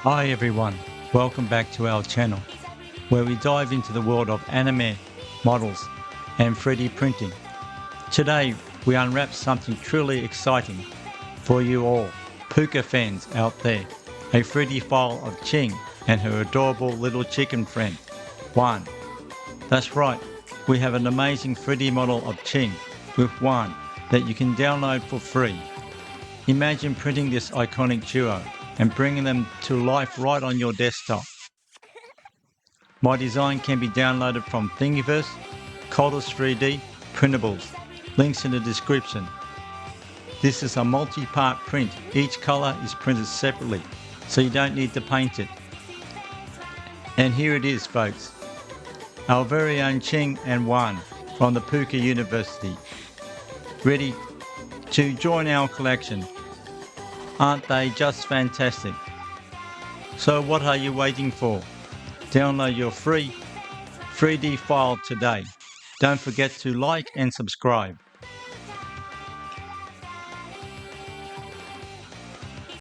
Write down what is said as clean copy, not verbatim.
Hi everyone, welcome back to our channel where we dive into the world of anime, models and 3D printing. Today we unwrap something truly exciting for you all, Pucca fans out there, a 3D file of Ching and her adorable little chicken friend, Juan. That's right, we have an amazing 3D model of Ching with Juan that you can download for free. Imagine printing this iconic duo and bringing them to life right on your desktop. My design can be downloaded from Thingiverse, Coldest 3D, Printables. Links in the description. This is a multi-part print. Each colour is printed separately, so you don't need to paint it. And here it is, folks. Our very own Ching and Juan from the Pucca University, ready to join our collection. Aren't they just fantastic? So what are you waiting for? Download your free 3D file today. Don't forget to like and subscribe.